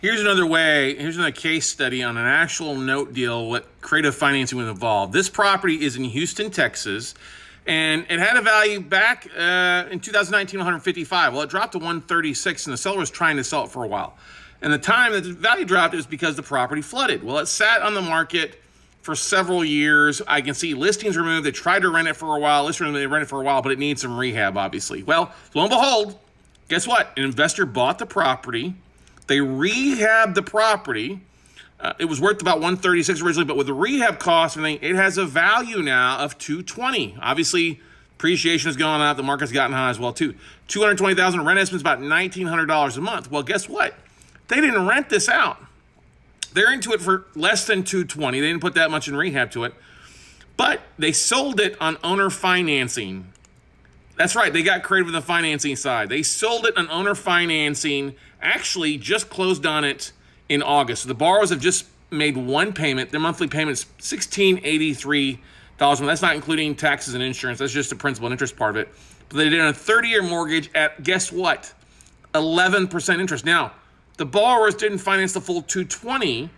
Here's another way, here's another case study on an actual note deal, what creative financing was involved. This property is in Houston, Texas, and it had a value back in 2019, 155. Well, it dropped to 136, and the seller was trying to sell it for a while. And the time that the value dropped is because the property flooded. Well, it sat on the market for several years. I can see listings removed. They tried to rent it for a while. They rent it for a while, but it needs some rehab, obviously. Well, lo and behold, guess what? An investor bought the property. They rehabbed the property. It was worth about 136 originally, but with the rehab costs and everything, it has a value now of 220. Obviously, appreciation has gone up. The market's gotten high as well too. 220,000. Rent estimate's about $1,900 a month. Well, guess what? They didn't rent this out. They're into it for less than 220. They didn't put that much in rehab to it, but they sold it on owner financing. That's right. They got creative with the financing side. They sold it on owner financing. Actually, just closed on it in August. So the borrowers have just made one payment. Their monthly payment is $1,683. That's not including taxes and insurance. That's just the principal and interest part of it. But they did a 30-year mortgage at, guess what? 11% interest. Now, the borrowers didn't finance the full 220.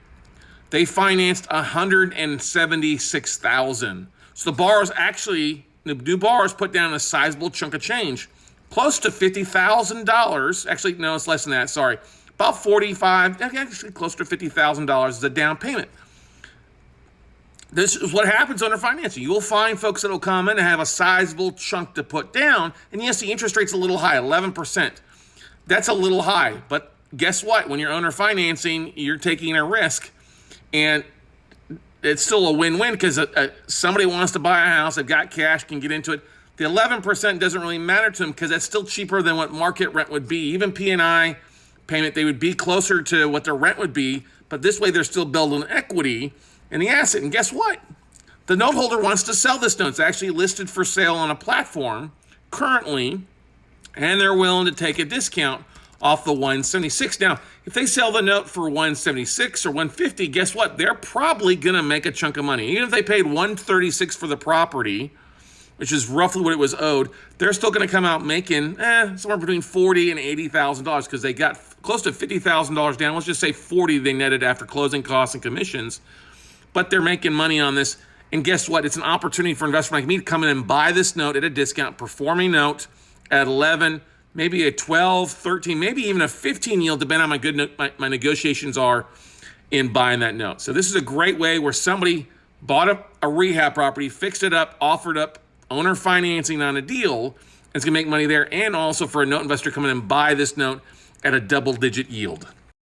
They financed $176,000. So the borrowers actually, the new borrowers put down a sizable chunk of change, close to $50,000. Actually, no, it's less than that. Sorry, about actually close to $50,000 as a down payment. This is what happens under financing. You will find folks that will come in and have a sizable chunk to put down. And yes, the interest rate's a little high, 11%. That's a little high, but guess what? When you're owner financing, you're taking a risk, and it's still a win-win because somebody wants to buy a house, they've got cash, can get into it. The 11% doesn't really matter to them because that's still cheaper than what market rent would be. Even P&I payment, they would be closer to what their rent would be, but this way they're still building equity in the asset. And guess what? The note holder wants to sell this note. It's actually listed for sale on a platform currently, and they're willing to take a discount off the 176. Now, if they sell the note for 176 or 150, guess what? They're probably going to make a chunk of money. Even if they paid 136 for the property, which is roughly what it was owed, they're still going to come out making somewhere between $40,000 and $80,000 because they got close to $50,000 down. Let's just say 40 they netted after closing costs and commissions, but they're making money on this. And guess what? It's an opportunity for investors like me to come in and buy this note at a discount, performing note at 11, maybe a 12, 13, maybe even a 15 yield, depending on how good my negotiations are in buying that note. So this is a great way where somebody bought a rehab property, fixed it up, offered up owner financing on a deal, and it's going to make money there, and also for a note investor coming in and buy this note at a double-digit yield.